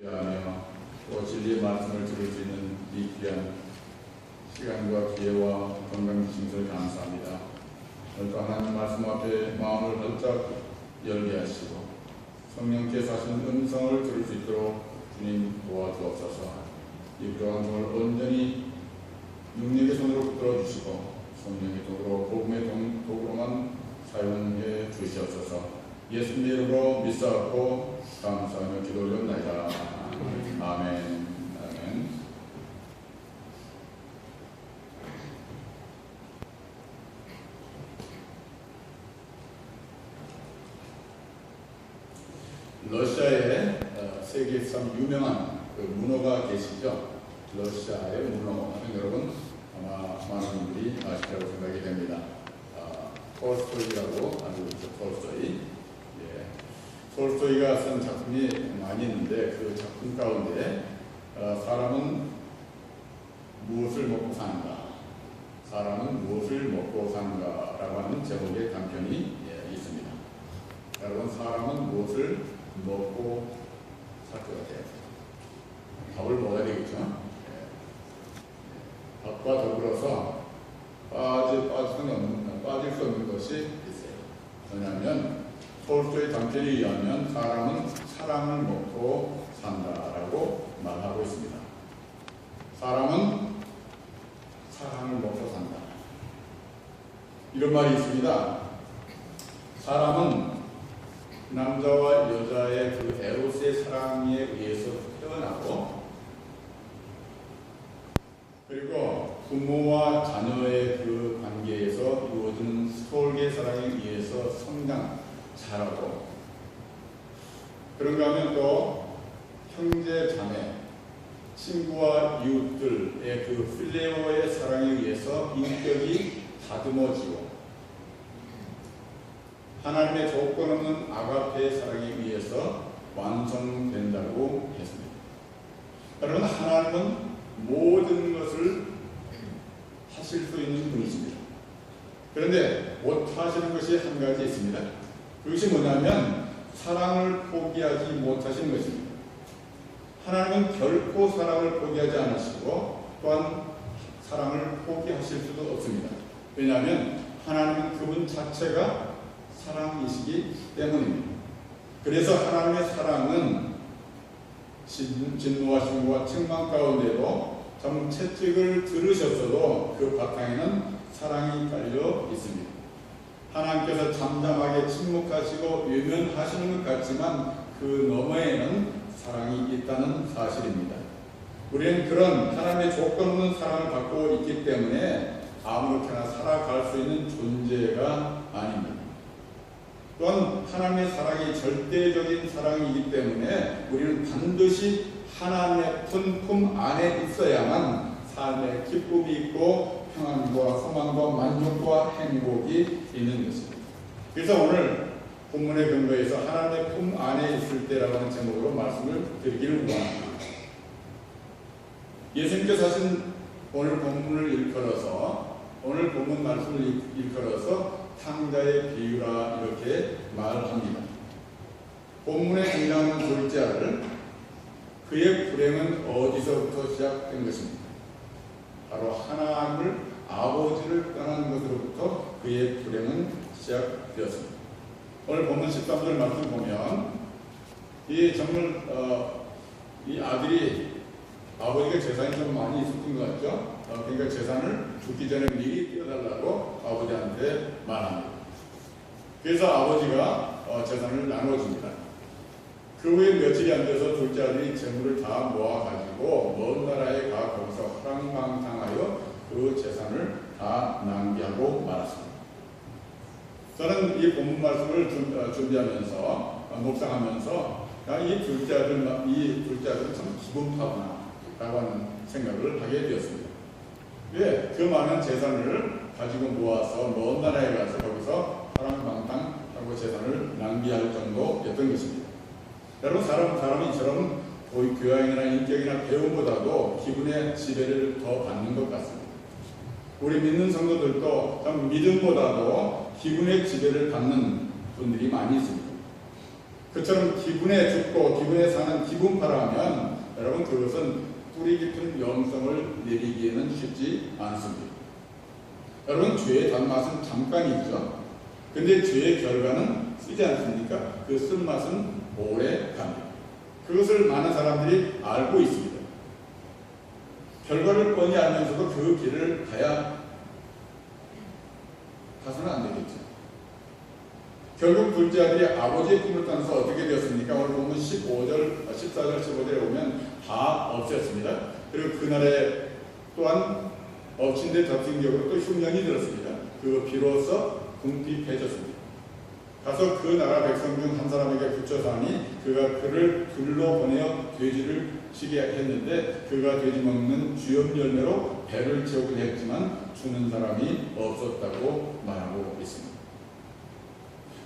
하며 또 진리의 말씀을 들을 수 있는 이 귀한 시간과 기회와 건강 주신 것을 감사합니다. 오늘도 하나님 말씀 앞에 마음을 활짝 열게 하시고 성령께서 하시는 음성을 들을 수 있도록 주님 도와주옵소서. 이 부족한 종을 온전히 능력의 손으로 붙들어 주시고 성령의 도구로 복음의 도구로만 사용해 주시옵소서. 예수님 이름으로 믿사옵고 감사하며 기도 올렸나이다. 아멘. 아멘. 러시아에 세계에서 유명한 그 문어가 계시죠. 러시아의 문어 하면 여러분 아마 많은 분들이 아시리라고 생각이 됩니다. 톨스토이라고 알고 있죠. 톨스토이. 톨스토이가 쓴 작품이 많이 있는데 그 작품 가운데 사람은 무엇을 먹고 사는가, 사람은 무엇을 먹고 사는가 라고 하는 제목의 단편이 있습니다. 여러분, 사람은 무엇을 먹고 살 것 같아요? 밥을 먹어야 되겠죠. 밥과 더불어서 빠질 수 없는 것이 있어요. 왜냐하면 톨스토이 단편에 의하면 사람은 사랑을 먹고 산다라고 말하고 있습니다. 사람은 사랑을 먹고 산다. 이런 말이 있습니다. 사람은 남자와 여자의 그 에로스의 사랑에 의해서 태어나고, 그리고 부모와 자녀의 그 관계에서 이루어지는 서울계 사랑에 의해서 자라고, 그런가 하면 또 형제, 자매, 친구와 이웃들의 그 필레오의 사랑에 의해서 인격이 다듬어지고, 하나님의 조건 없는 아가페의 사랑에 의해서 완성된다고 했습니다. 여러분, 하나님은 모든 것을 하실 수 있는 분이십니다. 그런데 못하시는 것이 한 가지 있습니다. 그것이 뭐냐면 사랑을 포기하지 못하시는 것입니다. 하나님은 결코 사랑을 포기하지 않으시고 또한 사랑을 포기하실 수도 없습니다. 왜냐하면 하나님은 그분 자체가 사랑이시기 때문입니다. 그래서 하나님의 사랑은 진노와 증오와 책망 가운데도 참 채찍을 들으셨어도 그 바탕에는 사랑이 깔려 있습니다. 하나님께서 잠잠하게 침묵하시고 외면하시는 것 같지만 그 너머에는 사랑이 있다는 사실입니다. 우리는 그런 하나님의 조건 없는 사랑을 받고 있기 때문에 아무렇게나 살아갈 수 있는 존재가 아닙니다. 또한 하나님의 사랑이 절대적인 사랑이기 때문에 우리는 반드시 하나님의 품 안에 있어야만 삶의 기쁨이 있고 평안과 소망과 만족과 행복이 있는 것입니다. 그래서 오늘 본문의 근거에서 하나님의 품 안에 있을 때라고 하는 제목으로 말씀을 드리기를 원합니다. 예수님께서 하신 오늘 본문을 일컬어서, 오늘 본문 말씀을 일컬어서 탕자의 비유라 이렇게 말을 합니다. 본문에 등장하는 둘째 아들, 그의 불행은 어디서부터 시작된 것입니까? 바로 하나님을, 아버지를 떠난 것으로부터 그의 불행은 시작되었습니다. 오늘 본문 13절 말씀 보면 정말 이 아들이 아버지가 재산이 좀 많이 있었던 것 같죠? 그러니까 재산을 죽기 전에 미리 떼어달라고 아버지한테 말합니다. 그래서 아버지가 재산을 나눠줍니다. 그 후에 며칠이 안 돼서 둘째 아들이 재물을 다 모아가지고 먼 나라에 가 거기서 허랑방탕하여 그 재산을 다 낭비하고 말았습니다. 저는 이 본문 말씀을 준비하면서 묵상하면서 이 둘째 아들은 참 기분 타구나라고 하는 생각을 하게 되었습니다. 왜? 그 많은 재산을 가지고 모아서 먼 나라에 가서 거기서 허랑방탕하고 재산을 낭비할 정도였던 것입니다. 여러분, 사람이 이처럼 교양이나 인격이나 배움보다도 기분의 지배를 더 받는 것 같습니다. 우리 믿는 성도들도 참 믿음보다도 기분의 지배를 받는 분들이 많이 있습니다. 그처럼 기분에 죽고 기분에 사는 기분파라면 여러분 그것은 뿌리 깊은 영성을 내리기에는 쉽지 않습니다. 여러분 죄의 단맛은 잠깐이죠. 근데 죄의 결과는 쓰지 않습니까? 그 쓴맛은 오래 갑니다. 그것을 많은 사람들이 알고 있습니다. 결과를 뻔히 알면서도 그 길을 가서는 안 되겠죠. 결국 둘째 아들이 아버지의 꿈을 따라서 어떻게 되었습니까? 오늘 보면 14절, 15절에 보면 다 없었습니다. 그리고 그날에 또한 엎친 데 덮친 격으로 또 흉년이 들었습니다. 그 비로소 궁핍해졌습니다. 가서 그 나라 백성 중 한 사람에게 붙여서 하니 그가 그를 둘로 보내어 돼지를 치게 했는데 그가 돼지 먹는 주염 열매로 배를 채우긴 했지만 주는 사람이 없었다고 말하고 있습니다.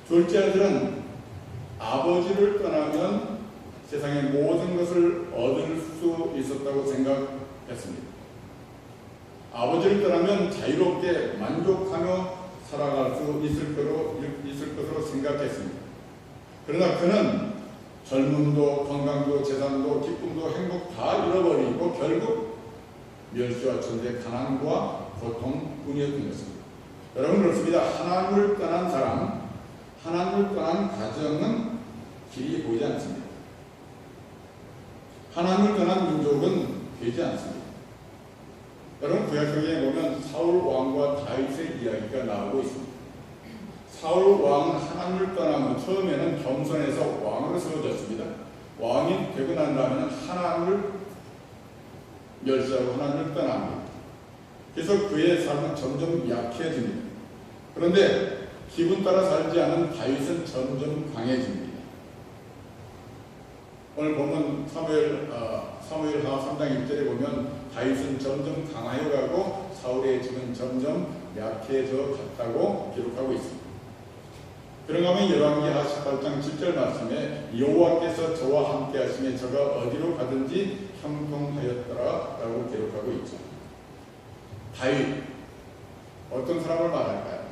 둘째 아들은 아버지를 떠나면 세상의 모든 것을 얻을 수 있었다고 생각했습니다. 아버지를 떠나면 자유롭게 만족하며 살아갈 수 있을 것으로 생각했습니다. 그러나 그는 젊음도 건강도 재산도 기쁨도 행복 다 잃어버리고 결국 멸시와 전대 가난과 고통뿐이었던 것입니다. 여러분 그렇습니다. 하나님을 떠난 사람, 하나님을 떠난 가정은 길이 보이지 않습니다. 하나님을 떠난 민족은 되지 않습니다. 여러분 구약성경에 보면 사울 왕과 다윗의 이야기가 나오고 있습니다. 사울 왕은 하나님을 떠나면 처음에는 겸손해서 왕으로 세워졌습니다. 왕이 되고 난 다음에는 하나님을 멸시하고 하나님을 떠납니다. 그래서 그의 삶은 점점 약해집니다. 그런데 기분 따라 살지 않은 다윗은 점점 강해집니다. 오늘 보면 사무엘하 3장 1절에 보면 다윗은 점점 강하여 가고 사울의 집은 점점 약해져 갔다고 기록하고 있습니다. 그런가 하면 열왕기하 18장 10절 말씀에 여호와께서 저와 함께 하시며 저가 어디로 가든지 형통하였더라라고 기록하고 있죠. 다윗 어떤 사람을 말할까요?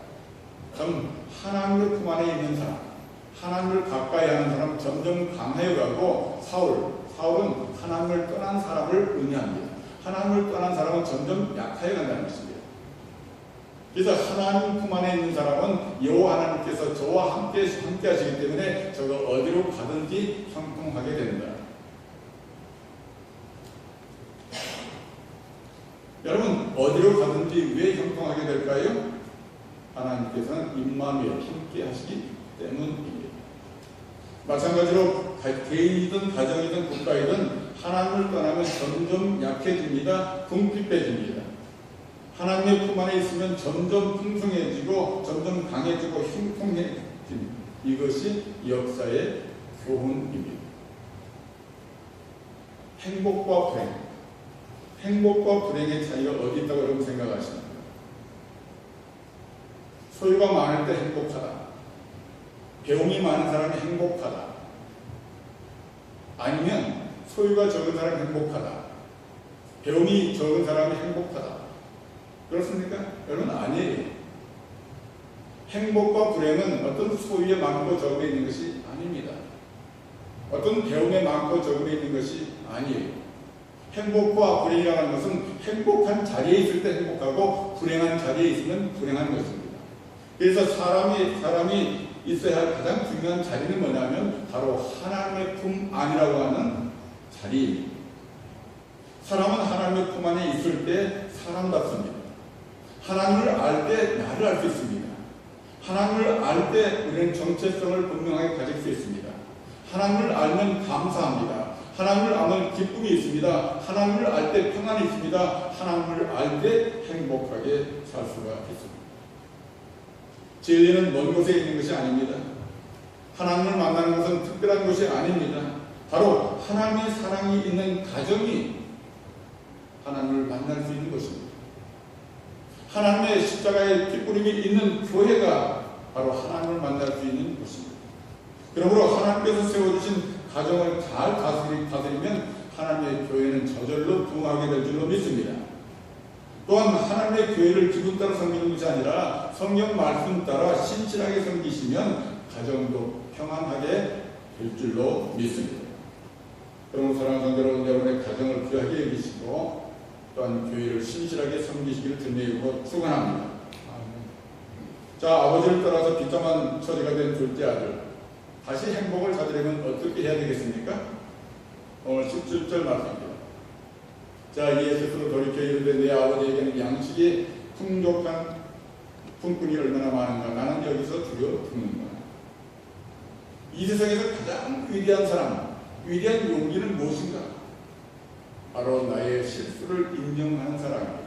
전 하나님의 품 안에 있는 사람, 하나님을 가까이 하는 사람 점점 강하여 가고 사울은 하나님을 떠난 사람을 의미합니다. 하나님을 떠난 사람은 점점 약하여 간다는 것입니다. 그래서 하나님 품 안에 있는 사람은 여호와 하나님께서 저와 함께 하시기 때문에 저가 어디로 가든지 형통하게 된다. 여러분 어디로 가든지 왜 형통하게 될까요? 하나님께서는 임마누엘 함께 하시기 때문입니다. 마찬가지로 개인이든 가정이든 국가이든 하나님을 떠나면 점점 약해집니다. 궁핍해집니다. 하나님의 품 안에 있으면 점점 풍성해지고 점점 강해지고 형통해집니다. 이것이 역사의 교훈입니다. 행복과 불행의 차이가 어디 있다고 여러분 생각하십니까? 소유가 많을 때 행복하다. 배움이 많은 사람이 행복하다. 아니면 소유가 적은 사람이 행복하다. 배움이 적은 사람이 행복하다. 그렇습니까? 여러분 아니에요. 행복과 불행은 어떤 소유에 많고 적음에 있는 것이 아닙니다. 어떤 배움에 많고 적음에 있는 것이 아니에요. 행복과 불행이라는 것은 행복한 자리에 있을 때 행복하고 불행한 자리에 있으면 불행한 것입니다. 그래서 사람이 있어야 할 가장 중요한 자리는 뭐냐면 바로 하나님의 품 안이라고 하는 자리입니다. 사람은 하나님의 품 안에 있을 때 사람답습니다. 하나님을 알 때 나를 알 수 있습니다. 하나님을 알 때 우리는 정체성을 분명하게 가질 수 있습니다. 하나님을 알면 감사합니다. 하나님을 알면 기쁨이 있습니다. 하나님을 알 때 평안이 있습니다. 하나님을 알 때 행복하게 살 수가 있습니다. 진리는 먼 곳에 있는 것이 아닙니다. 하나님을 만나는 것은 특별한 것이 아닙니다. 바로 하나님의 사랑이 있는 가정이 하나님을 만날 수 있는 것입니다. 하나님의 십자가의 핏부림이 있는 교회가 바로 하나님을 만날 수 있는 것입니다. 그러므로 하나님께서 세워주신 가정을 잘 다스리면 하나님의 교회는 저절로 부흥하게 될 줄로 믿습니다. 또한 하나님의 교회를 기분 따라 섬기는 것이 아니라 성경 말씀 따라 신실하게 섬기시면 가정도 평안하게 될 줄로 믿습니다. 그러므로 사랑하는 성도 여러분, 여러분의 가정을 귀하게 여기시고 또한 교회를 신실하게 섬기시기를 드리고 축원합니다. 자, 아버지를 떠나서 비참한 처지가 된 둘째 아들, 다시 행복을 찾으려면 어떻게 해야 되겠습니까? 오늘 17절 말씀입니다. 자, 이에 스스로 돌이켜 이르되 내 아버지에게는 양식이 풍족한 품꾼이 얼마나 많은가. 나는 여기서 두려워 죽는가. 이 세상에서 가장 위대한 사람, 위대한 용기는 무엇인가? 바로 나의 실수를 인정하는 사람입니다.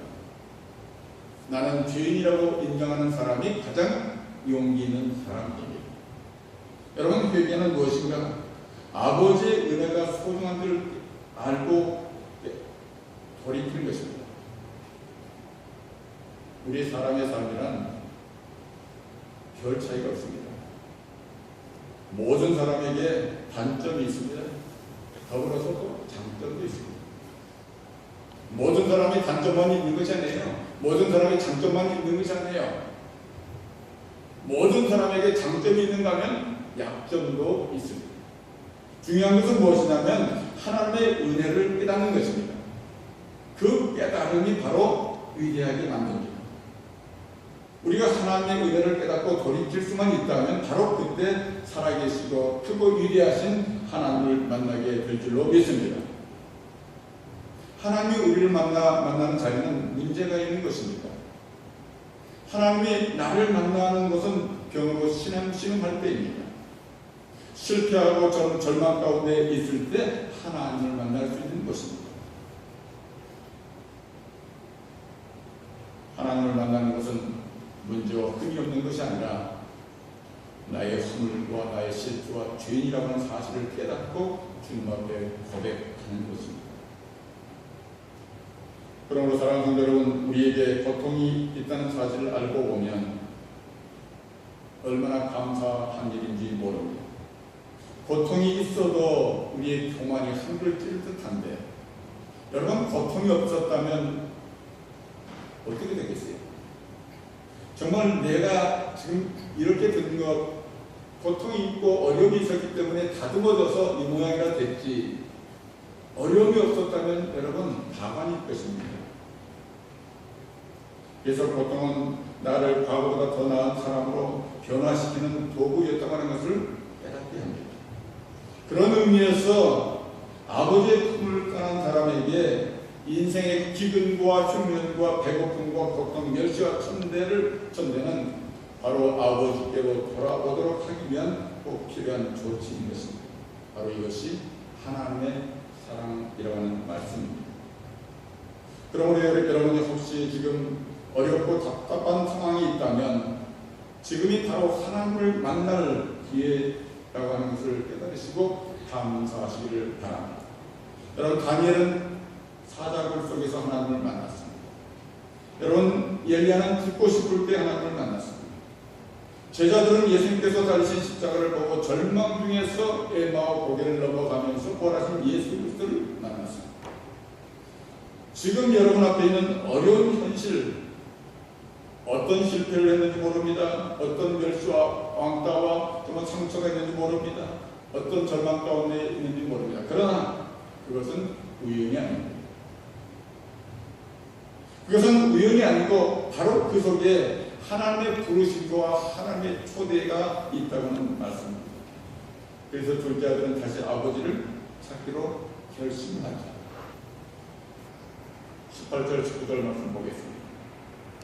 나는 죄인이라고 인정하는 사람이 가장 용기 있는 사람입니다. 여러분, 회개는 무엇인가? 아버지의 은혜가 소중한 줄 알고 돌이키는 것입니다. 우리 사람의 삶이란 별 차이가 없습니다. 모든 사람에게 단점이 있습니다. 더불어서도 장점도 있습니다. 모든 사람이 단점만 있는 것이 아니에요. 모든 사람이 장점만 있는 것이 아니에요. 모든 사람에게 장점이 있는가 하면 약점도 있습니다. 중요한 것은 무엇이냐면 하나님의 은혜를 깨닫는 것입니다. 그 깨달음이 바로 위대하게 만듭니다. 우리가 하나님의 은혜를 깨닫고 돌이킬 수만 있다면 바로 그때 살아계시고 크고 위대하신 하나님을 만나게 될 줄로 믿습니다. 하나님이 우리를 만나는 자리는 문제가 있는 것입니다. 하나님이 나를 만나는 것은 병으로 신음할 때입니다. 실패하고 절망 가운데 있을 때 하나님을 만날 수 있는 것입니다. 하나님을 만나는 것은 문제와 흠이 없는 것이 아니라 나의 허물과 나의 실수와 죄인이라고 하는 사실을 깨닫고 주님 앞에 고백하는 것입니다. 그러므로 사랑하는 성도 여러분, 우리에게 고통이 있다는 사실을 알고 보면 얼마나 감사한 일인지 모릅니다. 고통이 있어도 우리의 교만이 한글 찔 듯한데, 여러분, 고통이 없었다면 어떻게 되겠어요? 정말 내가 지금 이렇게 된 것, 고통이 있고 어려움이 있었기 때문에 다듬어져서 이 모양이라 됐지, 어려움이 없었다면 여러분 가만히 것입니다. 그래서 고통은 나를 과거보다 더 나은 사람으로 변화시키는 도구였다고 하는 것을 깨닫게 합니다. 그런 의미에서 아버지의 품을 떠난 사람에게 인생의 기근과 흉년과 배고픔과 고통, 멸시와 천대는 바로 아버지께로 돌아오도록 하기 위한 꼭 필요한 조치인 것입니다. 바로 이것이 하나님의 사랑이라고 하는 말씀입니다. 그러므로 여러분이 혹시 지금 어렵고 답답한 상황이 있다면 지금이 바로 하나님을 만날 기회라고 하는 것을 깨달으시고 감사하시기를 바랍니다. 여러분, 다니엘은 사자굴 속에서 하나님을 만났습니다. 여러분, 엘리야는 죽고 싶을 때 하나님을 만났습니다. 제자들은 예수님께서 달리신 십자가를 보고 절망 중에서 에마오 고개를 넘어가면서 부활하신 예수 그리스도를 만났습니다. 지금 여러분 앞에 있는 어려운 현실, 어떤 실패를 했는지 모릅니다. 어떤 멸시와 왕따와 정말 상처가 있는지 모릅니다. 어떤 절망 가운데 있는지 모릅니다. 그러나 그것은 우연이 아닙니다. 그것은 우연이 아니고 바로 그 속에 하나님의 부르심과 하나님의 초대가 있다고는 말씀입니다. 그래서 둘째 아들은 다시 아버지를 찾기로 결심하죠. 18절, 19절 말씀 보겠습니다.